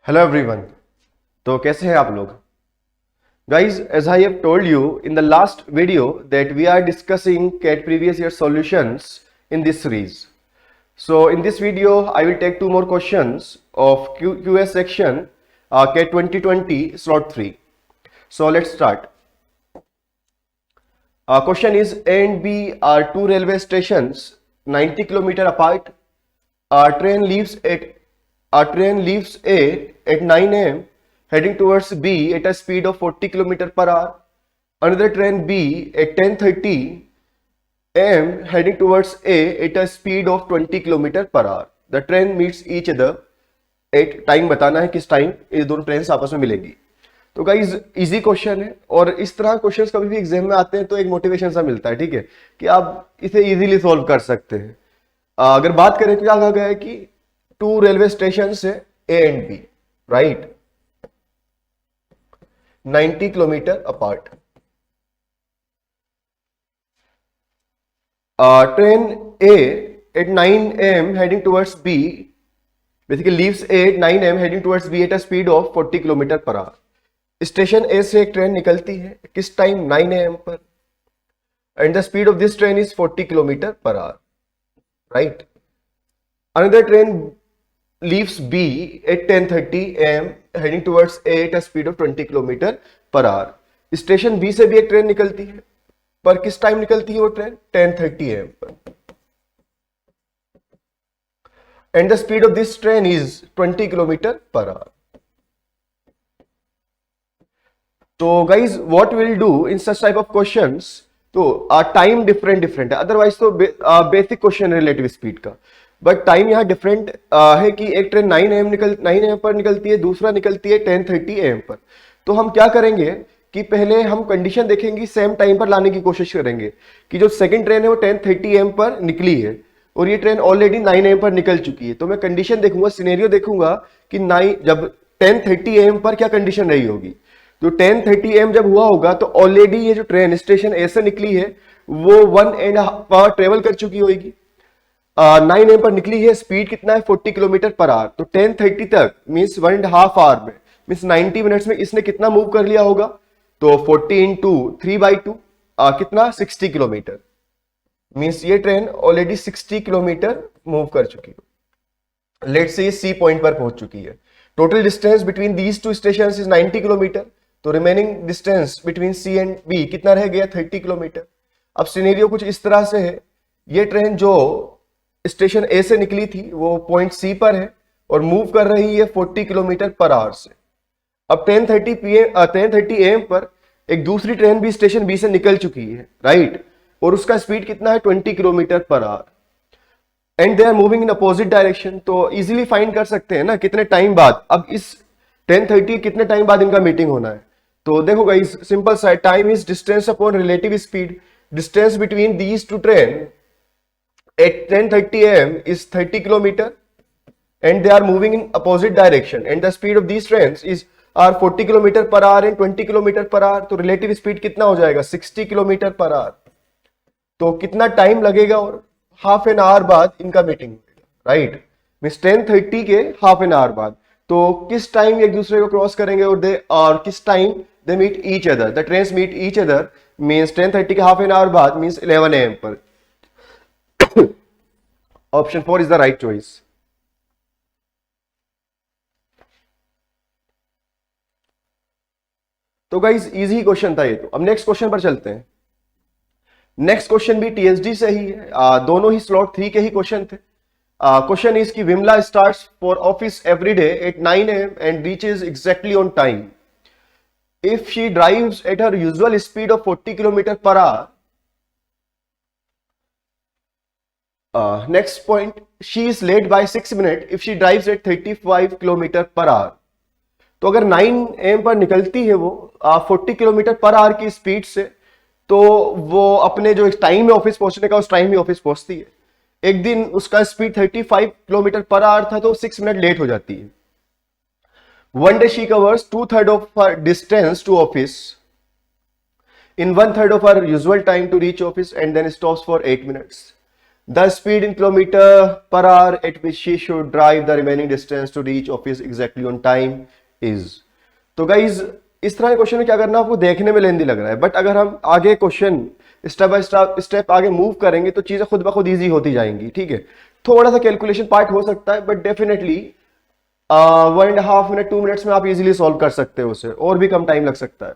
Hello everyone. तो कैसे हैं आप लोग? Guys, as I have told you in the last video that we are discussing CAT previous year solutions in this series. So in this video I will take two more questions of QS section, CAT 2020 slot 3. So let's start. Question is: A and B are two railway stations 90 km apart. A train leaves A at 9 a.m. heading towards B at a speed of 40 km per hour. Another train B at 10:30 a.m. heading towards A at a speed of 20 km per hour. The train meets each other at time बताना है किस time ये दोनों train आपस में मिलेंगी. तो guys easy question है और इस तरह क्वेश्चंस कभी भी एग्जाम में आते हैं तो एक मोटिवेशन सा मिलता है, ठीक है, कि आप इसे इजीली सॉल्व कर सकते हैं. अगर बात करें तो क्या कहा गया है कि टू रेलवे स्टेशन है A and B, right, 90 kilometre apart. Train A at 9 a.m. heading towards B basically leaves A at 9 a.m. heading towards B at a speed of 40 km per hour. Station ए से एक train निकलती है किस time? 9 a.m. पर. And the speed of this train is 40 km per hour, right? Another train leaves B at 10:30 a.m. heading towards A at a speed of 20 km per hour. Station B से भी एक train निकलती है, पर किस time निकलती है वो ट्रेन? 10:30 a.m. पर. And the speed of this train is 20 km per hour. तो guys, what we'll do in such type of questions, तो टाइम डिफरेंट है, अदरवाइज तो बेसिक क्वेश्चन रिलेटिव स्पीड का, बट टाइम यहाँ डिफरेंट है कि एक ट्रेन 9 am पर निकलती है, दूसरा निकलती है 10:30 am पर. तो हम क्या करेंगे कि पहले हम कंडीशन देखेंगे, सेम टाइम पर लाने की कोशिश करेंगे कि जो सेकंड ट्रेन है वो 10:30 am पर निकली है और ये ट्रेन ऑलरेडी 9 am पर निकल चुकी है. तो मैं कंडीशन देखूंगा, सिनेरियो देखूंगा कि जब 10:30 am पर क्या कंडीशन रही होगी. तो 10:30 am जब हुआ होगा तो ऑलरेडी ये जो ट्रेन स्टेशन ए से निकली है वो 1.5 आवर ट्रेवल कर चुकी होगी. 9 am पर निकली है, स्पीड कितना है? 40 km per hour. तो 10:30 तक मीन्स 1.5 आवर में, मीन्स 90 मिनट्स में इसने कितना मूव कर लिया होगा? तो 40 into 3/2 कितना? 60 किलोमीटर. मीन्स ये ट्रेन ऑलरेडी 60 किलोमीटर मूव कर चुकी है. लेट्स से सी पॉइंट पर पहुंच चुकी है. Total distance between these two station is 90 kilometre. तो remaining distance between C and B कितना रह गया? 30 किलोमीटर. अब सिनेरियो कुछ इस तरह से है, ये ट्रेन जो स्टेशन ए से निकली थी वो पॉइंट सी पर है और मूव कर रही है 40 किलोमीटर पर आवर से. अब 10:30 am पर एक दूसरी ट्रेन भी स्टेशन बी से निकल चुकी है, राइट, और उसका स्पीड कितना है? 20 kilometre per hour. And they are moving in opposite direction. तो इजीली फाइंड कर सकते हैं ना कितने टाइम बाद, अब इस 10:30 कितने टाइम बाद इनका मीटिंग होना है. तो देखो गाइस, सिंपल सा, time is distance upon relative speed. Distance between these to train eight 10:30 am is 30 kilometer and they are moving in opposite direction and the speed of these trains is 40 km per hour and 20 km per hour. तो relative speed कितना हो जाएगा? 60 km per hour. तो कितना time लगेगा? और half an hour बाद इनका मीटिंग होगा, राइट, मींस 10:30 के हाफ एन आवर बाद. तो किस टाइम एक दूसरे को क्रॉस करेंगे और किस time they meet each other? The trains meet each other means 10:30 के हाफ एन आवर बाद मींस 11 am पर. Option 4 is the right choice. तो गाइस इजी क्वेश्चन था ये. तो अब नेक्स्ट क्वेश्चन पर चलते हैं. नेक्स्ट क्वेश्चन भी टीएसडी से ही है, दोनों ही स्लॉट 3 के ही क्वेश्चन थे. क्वेश्चन इज कि Vimala starts for office every day at 9 am and reaches exactly on time. If she drives at her usual speed of 40 kilometre per hour. Next point, she is late by 6 minutes if she drives at 35 kilometre per hour. तो अगर 9 am पर निकलती है वो 40 kilometre per our की speed से, तो वो अपने जो टाइम है ऑफिस पहुंचने का उस टाइम ही ऑफिस पहुंचती है. एक दिन उसका स्पीड 35 किलोमीटर पर आवर था तो 6 minutes लेट हो जाती है. One day she covers 2/3 of her distance to office in 1/3 of her usual time to reach office and then stops for 8 minutes. The speed in kilometre per hour at which she should drive the remaining distance to reach office exactly on time is. तो guys इस तरह के question में क्या करना, आपको देखने में लेंदी लग रहा है, बट अगर हम आगे क्वेश्चन स्टेप बाय स्टेप आगे मूव करेंगे तो चीजें खुद ब खुद ईजी होती जाएंगी। ठीक है, थोड़ा सा कैलकुलेशन पार्ट हो सकता है, बट डेफिनेटली 1.5 मिनट 2 मिनट्स में आप इजीली सॉल्व कर सकते हो उसे, और भी कम टाइम लग सकता है।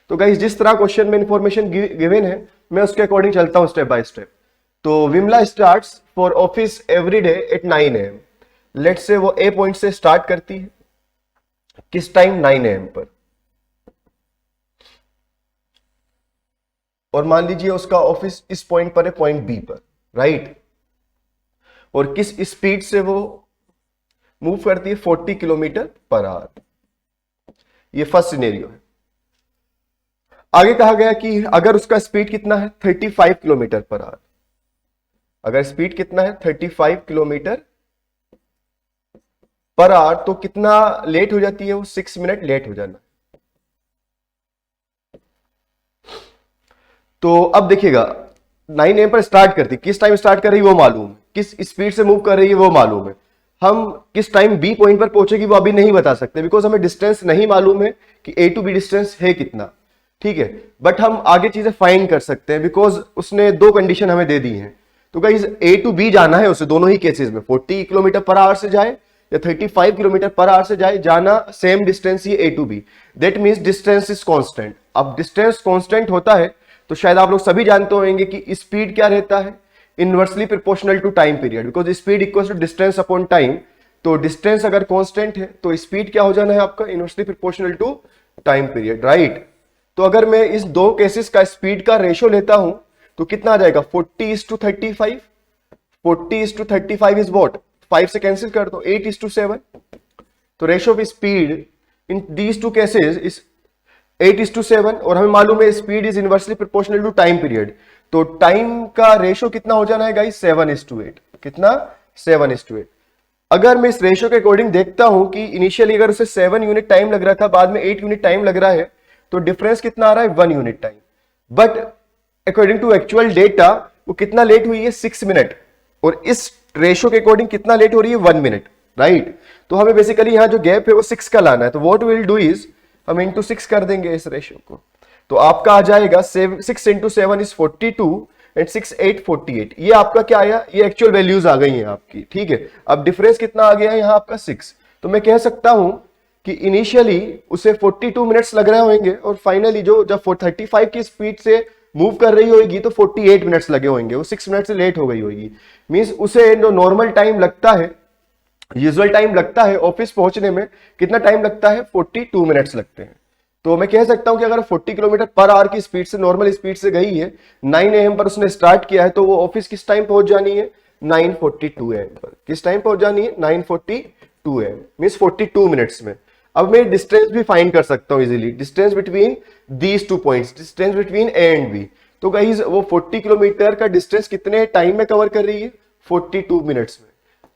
तो गाइस जिस तरह क्वेश्चन में इंफॉर्मेशन गिवन है मैं उसके अकॉर्डिंग चलता हूं स्टेप बाय स्टेप। तो Vimala starts for office every day at 9 AM। Late से वो ए पॉइंट से स्टार्ट करती है, किस टाइम, 9 AM पर, और मान लीजिए उसका ऑफिस इस पॉइंट पर है, पॉइंट बी पर, राइट। और किस स्पीड से वो मूव करती है, 40 किलोमीटर पर आवर। ये फर्स्ट सिनेरियो है। आगे कहा गया कि अगर उसका स्पीड कितना है, 35 किलोमीटर पर आवर। अगर स्पीड कितना है, 35 किलोमीटर पर आवर, तो कितना लेट हो जाती है वो, 6 मिनट लेट हो जाना। तो अब देखिएगा 9 AM पर स्टार्ट करती, किस टाइम स्टार्ट कर रही है वो मालूम है, किस स्पीड से मूव कर रही है वो मालूम है। हम किस टाइम बी पॉइंट पर पहुंचेगी वो अभी नहीं बता सकते, बिकॉज हमें डिस्टेंस नहीं मालूम है कि ए टू बी डिस्टेंस है कितना। ठीक है, बट हम आगे चीजें फाइंड कर सकते हैं, बिकॉज उसने दो कंडीशन हमें दे दी हैं। तो गाइस ए टू बी जाना है उसे, दोनों ही केसेस में 40 किलोमीटर पर आवर से जाए या 35 किलोमीटर पर आवर से जाए, जाना सेम डिस्टेंस ही A to B. That means distance is constant. अब डिस्टेंस कांस्टेंट होता है तो शायद आप लोग सभी जानते होंगे कि स्पीड क्या रहता है, inversely proportional to time period, because speed equals to distance upon time. तो डिस्टेंस अगर कांस्टेंट है तो स्पीड क्या हो जाना है आपका, inversely proportional to time period, right. तो अगर मैं इस दो केसेस का स्पीड का रेशियो लेता हूं तो कितना आ जाएगा, 40:35। 40:35 इज व्हाट, 5 से कैंसिल कर दो, 8:7। तो ratio of speed in these two cases is 8:7, और हमें मालूम है speed is inversely proportional to time period. तो टाइम का रेशियो कितना हो जाना है गाइस, 7:8। कितना, 7:8। अगर मैं इस रेशियो के अकॉर्डिंग देखता हूं कि इनिशियली अगर उसे 7 यूनिट टाइम लग रहा था, बाद में 8 यूनिट टाइम लग रहा है, तो डिफरेंस कितना आ रहा है, 1 unit time. But according to actual data वो कितना लेट हुई है, 6 मिनट, और इस रेशियो के अकॉर्डिंग कितना लेट हो रही है, 1 मिनट, राइट। तो हमें बेसिकली यहां जो गैप है वो 6 का लाना है। तो व्हाट विल डू इज हम इंटू 6 कर देंगे इस रेशियो को, तो आपका आ जाएगा 6 इंटू 7 इज 42 एंड 6 8 48। ये आपका क्या आया, ये एक्चुअल वैल्यूज आ गई हैं आपकी। ठीक है, अब डिफरेंस कितना आ गया है यहाँ आपका 6। तो मैं कह सकता हूं कि इनिशियली उसे 42 मिनट्स लग रहे होंगे, और फाइनली जो जब 35 की स्पीड से मूव कर रही होगी तो 48 मिनट्स लगे होंगे, वो 6 मिनट से लेट हो गई होगी। मींस उसे जो नॉर्मल टाइम लगता है, यूजुअल टाइम लगता है ऑफिस पहुंचने में, कितना टाइम लगता है, 42 मिनट्स लगते हैं। तो मैं कह सकता हूं कि अगर 40 किलोमीटर पर आवर की स्पीड से, नॉर्मल स्पीड से गई है, 9 AM पर उसने स्टार्ट किया है, तो वो ऑफिस किस टाइम पहुंच जानी है, 9:42 AM पर। किस टाइम पहुंच जानी है, 9:42 AM, मींस 42 मिनट्स में। अब मैं डिस्टेंस भी फाइंड कर सकता हूं easily, distance between these two points, distance between A and B. तो गाइस वो 40 किलोमीटर का डिस्टेंस कितने टाइम में कवर कर रही है, 42 मिनट्स में।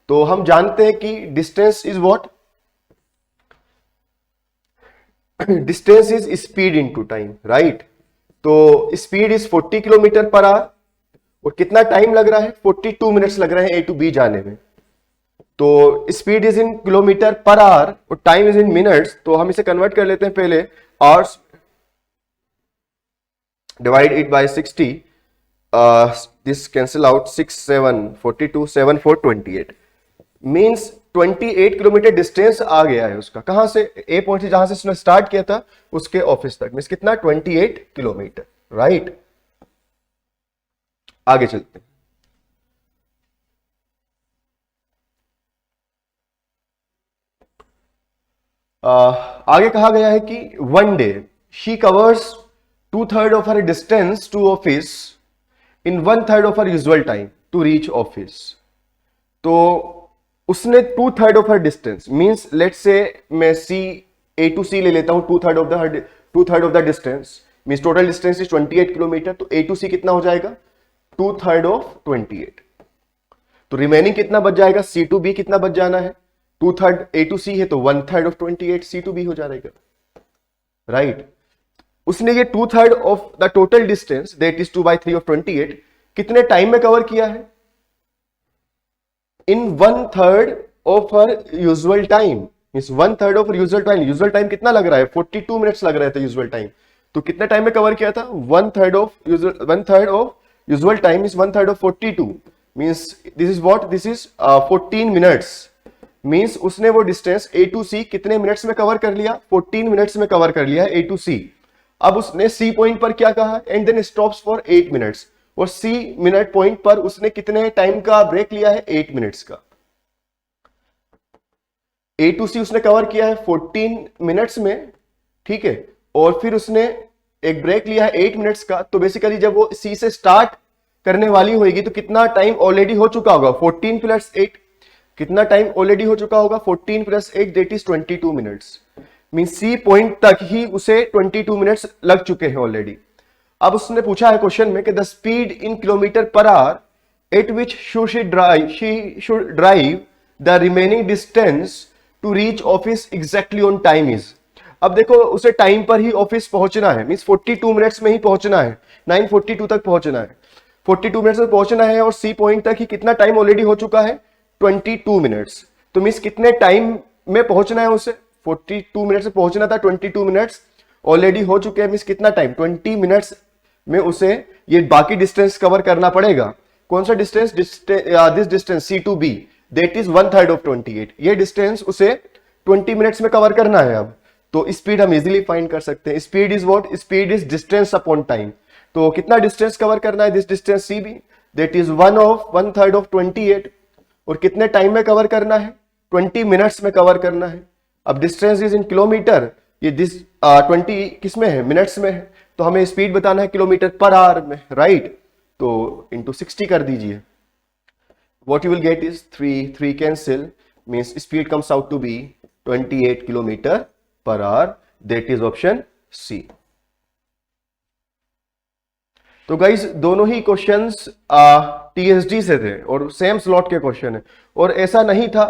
तो हम जानते हैं कि distance is what, distance is speed into time, right. तो speed is 40 kilometre per hour, और कितना टाइम लग रहा है, 42 मिनट्स लग रहे हैं ए टू बी जाने में। तो speed is in kilometre per hour और टाइम इज इन मिनट्स, तो हम इसे कन्वर्ट कर लेते हैं पहले hours, divide it by 60, this cancel out, 6 7 42, 7 4 28, means 28 kilometre distance आ गया है उसका, कहां से, ए पॉइंट से, जहां से उसने स्टार्ट किया था उसके ऑफिस तक, मींस कितना, 28 किलोमीटर, राइट। आगे चलते हैं। आगे कहा गया है कि one day she covers 2/3 of her distance to office in 1/3 of her usual time to reach office. तो उसने 2/3 of her distance, means let's say मैं सी, ए टू सी ले लेता हूं, 2/3 of the distance, means total distance is 28 kilometre. तो ए to सी कितना हो जाएगा, 2/3 ऑफ 28। तो रिमेनिंग कितना बच जाएगा, सी टू बी कितना बच जाना है, 2/3 ए टू सी है तो 1/3 ऑफ 28 सी टू बी हो जाएगा, राइट। उसने ये 2/3 of the total distance that is 2/3 of 28 कितने टाइम में कवर किया है, इन 1/3 of her usual time, means 1/3 of usual time. Usual time कितना लग रहा है? 42 मिनट्स लग रहा था यूजुअल टाइम। तो कितने टाइम में कवर किया था? 1/3 of usual time is 1/3 of 42, means this is what, this is 14 minutes. Means उसने वो डिस्टेंस A to C कितने मिनट्स में कवर कर लिया? 14 मिनट्स में कवर कर लिया A to C। अब उसने C पॉइंट पर क्या कहा? And then stops for 8 minutes. और C मिनट पॉइंट पर उसने कितने टाइम का ब्रेक लिया है? 8 मिनट्स का। A to C उसने कवर किया है 14 मिनट्स में, ठीक है, और फिर उसने एक ब्रेक लिया है 8 मिनट्स का। तो बेसिकली जब वो C से स्टार्ट करने वाली होगी तो कितना टाइम ऑलरेडी हो चुका होगा? 14 प्लस 8। कितना टाइम ऑलरेडी हो चुका होगा? 14 plus 8 that is 22 minutes. Mean C point तक ही उसे 22 मिनट्स लग चुके हैं ऑलरेडी। अब उसने पूछा है क्वेश्चन में कि the speed in kilometre per hour at which she should drive the remaining distance to reach office exactly on time is. अब देखो उसे टाइम पर ही ऑफिस पहुंचना है, मींस 42 मिनट्स में ही पहुंचना है, 9:42 तक पहुंचना है, 42 मिनट्स में पहुंचना है। और C पॉइंट तक ही कितना टाइम ऑलरेडी हो चुका है? 22 मिनट्स। तो मींस कितने टाइम में पहुंचना है उसे? 42 मिनट्स में पहुंचना था, 22 मिनट्स ऑलरेडी हो चुके हैं, मींस कितना टाइम? 20 मिनट्स में उसे ये बाकी डिस्टेंस कवर करना पड़ेगा। कौन सा distance? This distance C to B that is 1/3 of 28। ये डिस्टेंस उसे 20 मिनट्स में कवर करना है। अब तो स्पीड हम इजीली फाइंड कर सकते हैं। Speed is what? Speed is distance upon time. तो कितना डिस्टेंस कवर करना है? This distance CB that is 1/3 of 28। और कितने टाइम में कवर करना है? 20 मिनट्स में कवर करना है। अब डिस्टेंस इज इन किलोमीटर, ये 20 किस में है? मिनट्स में है। तो हमें स्पीड बताना है किलोमीटर पर आवर में, राइट? तो इंटू 60 कर दीजिए। What you will get is 3 cancel, means speed comes out to be 28 kilometer per hour. That is option C. तो गाइज दोनों ही क्वेश्चंस TSD से थे और सेम स्लॉट के क्वेश्चन है। और ऐसा नहीं था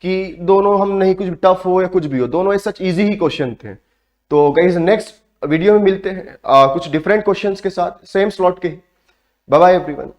कि दोनों हम नहीं कुछ टफ हो या कुछ भी हो, दोनों सच इजी ही क्वेश्चन थे। तो गाइज नेक्स्ट वीडियो में मिलते हैं कुछ डिफरेंट क्वेश्चंस के साथ, सेम स्लॉट के। Bye bye everyone.